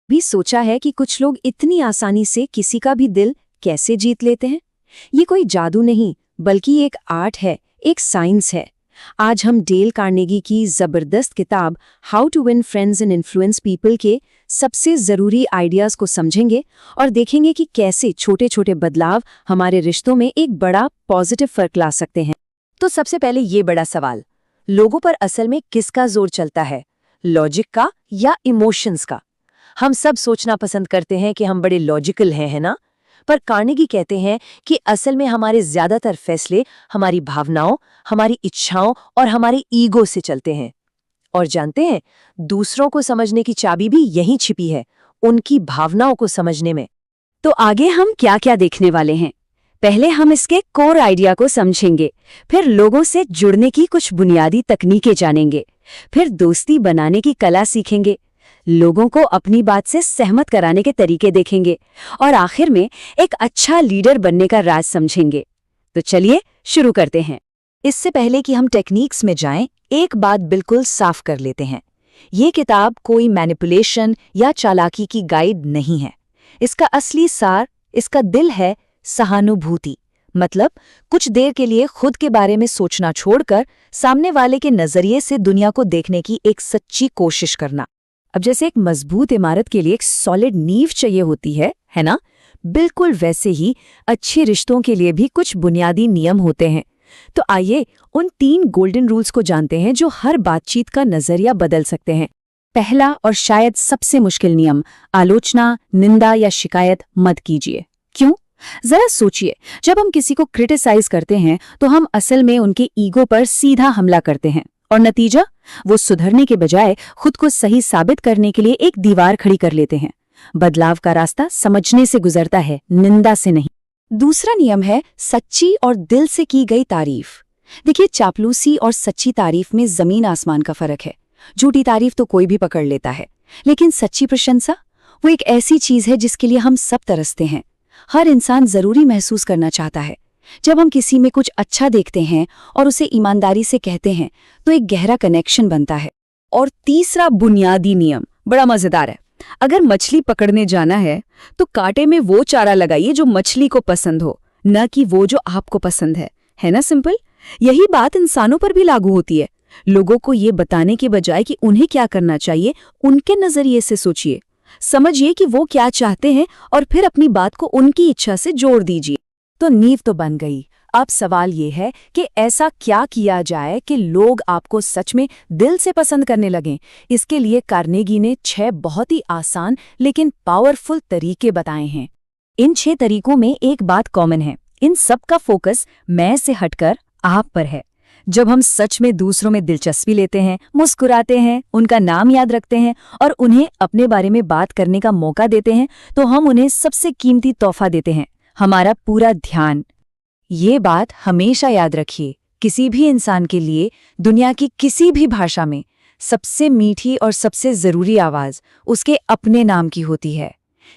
भी सोचा है कि कुछ लोग इतनी आसानी से किसी का भी दिल कैसे जीत लेते हैं? ये कोई जादू नहीं, बल्कि एक आर्ट है, एक साइंस है। आज हम डेल कार्नेगी की जबरदस्त किताब how to win friends and influence people के सबसे जरूरी आइडियाज को समझेंगे और देखेंगे कि कैसे छोटे छोटे बदलाव हमारे रिश्तों में एक बड़ा पॉजिटिव फर्क ला सकते हैं। तो सबसे पहले ये बड़ा सवाल, लोगों पर असल में किसका जोर चलता है, लॉजिक का या इमोशंस का? हम सब सोचना पसंद करते हैं कि हम बड़े लॉजिकल हैं, है ना? पर कार्नेगी कहते हैं कि असल में हमारे ज्यादातर फैसले हमारी भावनाओं, हमारी इच्छाओं और हमारी ईगो से चलते हैं। और जानते हैं, दूसरों को समझने की चाबी भी यहीं छिपी है, उनकी भावनाओं को समझने में। तो आगे हम क्या क्या देखने वाले हैं? पहले हम इसके कोर आइडिया को समझेंगे, फिर लोगों से जुड़ने की कुछ बुनियादी तकनीकें जानेंगे, फिर दोस्ती बनाने की कला सीखेंगे, लोगों को अपनी बात से सहमत कराने के तरीके देखेंगे और आखिर में एक अच्छा लीडर बनने का राज समझेंगे। तो चलिए शुरू करते हैं। इससे पहले कि हम टेक्निक्स में जाएं, एक बात बिल्कुल साफ कर लेते हैं। ये किताब कोई मैनिपुलेशन या चालाकी की गाइड नहीं है। इसका असली सार, इसका दिल है सहानुभूति। मतलब कुछ देर के लिए खुद के बारे में सोचना छोड़कर सामने वाले के नजरिए से दुनिया को देखने की एक सच्ची कोशिश करना। अब जैसे एक मजबूत इमारत के लिए एक सॉलिड नींव चाहिए होती है ना? बिल्कुल वैसे ही अच्छे रिश्तों के लिए भी कुछ बुनियादी नियम होते हैं। तो आइए उन 3 गोल्डन रूल्स को जानते हैं जो हर बातचीत का नजरिया बदल सकते हैं। पहला और शायद सबसे मुश्किल नियम, आलोचना, निंदा या शिकायत मत कीजिए। क्यों? जरा सोचिए, जब हम किसी को क्रिटिसाइज करते हैं तो हम असल में उनके ईगो पर सीधा हमला करते हैं और नतीजा, वो सुधरने के बजाय खुद को सही साबित करने के लिए एक दीवार खड़ी कर लेते हैं। बदलाव का रास्ता समझने से गुजरता है, निंदा से नहीं। दूसरा नियम है सच्ची और दिल से की गई तारीफ। देखिए, चापलूसी और सच्ची तारीफ में जमीन आसमान का फर्क है। झूठी तारीफ तो कोई भी पकड़ लेता है, लेकिन सच्ची प्रशंसा वो एक ऐसी चीज है जिसके लिए हम सब तरसते हैं। हर इंसान जरूरी महसूस करना चाहता है। जब हम किसी में कुछ अच्छा देखते हैं और उसे ईमानदारी से कहते हैं तो एक गहरा कनेक्शन बनता है। और तीसरा बुनियादी नियम बड़ा मजेदार है। अगर मछली पकड़ने जाना है तो कांटे में वो चारा लगाइए जो मछली को पसंद हो, न कि वो जो आपको पसंद है ना? सिंपल। यही बात इंसानों पर भी लागू होती है। लोगों को ये बताने के बजाय कि उन्हें क्या करना चाहिए, उनके नजरिए से सोचिए, समझिए कि वो क्या चाहते हैं और फिर अपनी बात को उनकी इच्छा से जोड़ दीजिए। तो नींव तो बन गई। अब सवाल ये है कि ऐसा क्या किया जाए कि लोग आपको सच में दिल से पसंद करने लगें। इसके लिए कार्नेगी ने 6 बहुत ही आसान लेकिन पावरफुल तरीके बताए हैं। इन 6 तरीकों में एक बात कॉमन है, इन सब का फोकस मैं से हटकर आप पर है। जब हम सच में दूसरों में दिलचस्पी लेते हैं, मुस्कुराते हैं, उनका नाम याद रखते हैं और उन्हें अपने बारे में बात करने का मौका देते हैं, तो हम उन्हें सबसे कीमती तोहफा देते हैं, हमारा पूरा ध्यान। ये बात हमेशा याद रखिए, किसी भी इंसान के लिए दुनिया की किसी भी भाषा में सबसे मीठी और सबसे जरूरी आवाज उसके अपने नाम की होती है।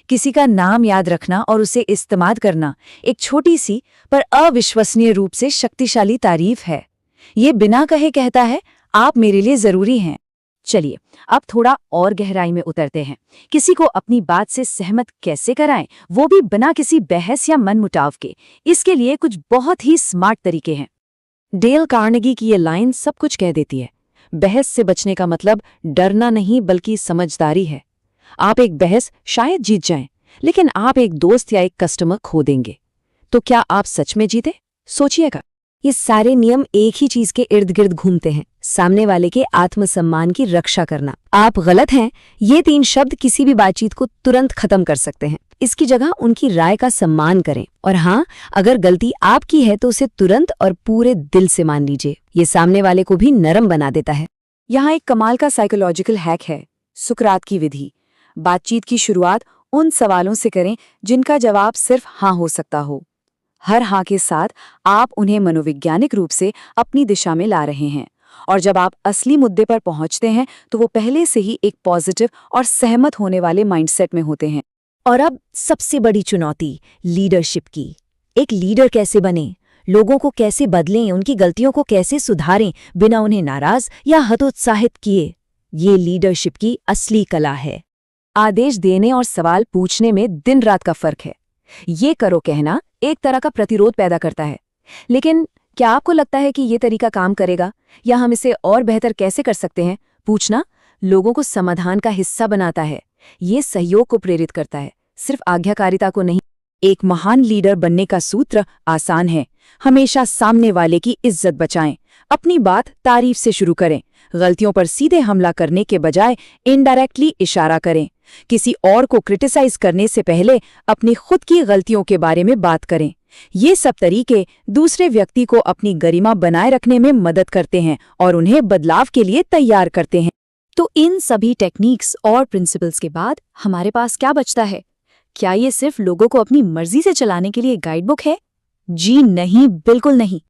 किसी का नाम याद रखना और उसे इस्तेमाल करना एक छोटी सी पर अविश्वसनीय रूप से शक्तिशाली तारीफ है। ये बिना कहे कहता है, आप मेरे लिए जरूरी हैं। चलिए अब थोड़ा और गहराई में उतरते हैं। किसी को अपनी बात से सहमत कैसे कराएं, वो भी बिना किसी बहस या मनमुटाव के। इसके लिए कुछ बहुत ही स्मार्ट तरीके हैं। डेल कार्नेगी की ये लाइन सब कुछ कह देती है। बहस से बचने का मतलब डरना नहीं बल्कि समझदारी है। आप एक बहस शायद जीत जाएं, लेकिन आप एक दोस्त या एक कस्टमर खो देंगे। तो क्या आप सच में जीते? सोचिएगा। ये सारे नियम एक ही चीज के इर्द गिर्द घूमते हैं, सामने वाले के आत्मसम्मान की रक्षा करना। आप गलत हैं, ये 3 शब्द किसी भी बातचीत को तुरंत खत्म कर सकते हैं। इसकी जगह उनकी राय का सम्मान करें, और हाँ, अगर गलती आपकी है तो उसे तुरंत और पूरे दिल से मान लीजिए। ये सामने वाले को भी नरम बना देता है। यहाँ एक कमाल का साइकोलॉजिकल हैक है, सुकरात की विधि। बातचीत की शुरुआत उन सवालों से करें जिनका जवाब सिर्फ हाँ हो सकता हो। हर हाँ के साथ आप उन्हें मनोवैज्ञानिक रूप से अपनी दिशा में ला रहे हैं, और जब आप असली मुद्दे पर पहुंचते हैं तो वो पहले से ही एक पॉजिटिव और सहमत होने वाले माइंडसेट में होते हैं। और अब सबसे बड़ी चुनौती, लीडरशिप की। एक लीडर कैसे बने, लोगों को कैसे बदलें, उनकी गलतियों को कैसे सुधारें बिना उन्हें नाराज या हतोत्साहित किए। ये लीडरशिप की असली कला है। आदेश देने और सवाल पूछने में दिन रात का फर्क है। ये करो कहना एक तरह का प्रतिरोध पैदा करता है। लेकिन क्या आपको लगता है कि ये तरीका काम करेगा, या हम इसे और बेहतर कैसे कर सकते हैं? पूछना लोगों को समाधान का हिस्सा बनाता है, ये सहयोग को प्रेरित करता है, सिर्फ आज्ञाकारिता को नहीं। एक महान लीडर बनने का सूत्र आसान है। हमेशा सामने वाले की इज्जत बचाएं, अपनी बात तारीफ से शुरू करें, गलतियों पर सीधे हमला करने के बजाय इनडायरेक्टली इशारा करें। किसी और को क्रिटिसाइज करने से पहले अपनी खुद की गलतियों के बारे में बात करें। ये सब तरीके दूसरे व्यक्ति को अपनी गरिमा बनाए रखने में मदद करते हैं और उन्हें बदलाव के लिए तैयार करते हैं। तो इन सभी टेक्निक्स और प्रिंसिपल्स के बाद हमारे पास क्या बचता है? क्या ये सिर्फ लोगों को अपनी मर्जी से चलाने के लिए गाइड बुक है? जी नहीं, बिल्कुल नहीं।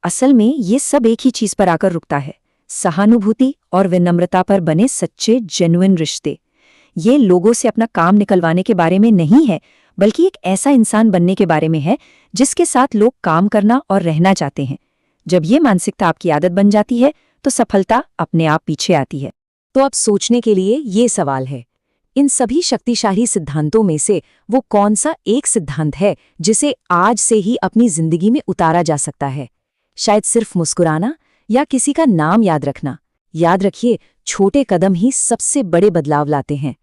असल में ये सब एक ही चीज पर आकर रुकता है, सहानुभूति और विनम्रता पर बने सच्चे जेन्युइन रिश्ते। ये लोगों से अपना काम निकलवाने के बारे में नहीं है, बल्कि एक ऐसा इंसान बनने के बारे में है जिसके साथ लोग काम करना और रहना चाहते हैं। जब ये मानसिकता आपकी आदत बन जाती है तो सफलता अपने आप पीछे आती है। तो अब सोचने के लिए ये सवाल है, इन सभी शक्तिशाली सिद्धांतों में से वो कौन सा एक सिद्धांत है जिसे आज से ही अपनी जिंदगी में उतारा जा सकता है? शायद सिर्फ मुस्कुराना या किसी का नाम याद रखना। याद रखिए, छोटे कदम ही सबसे बड़े बदलाव लाते हैं।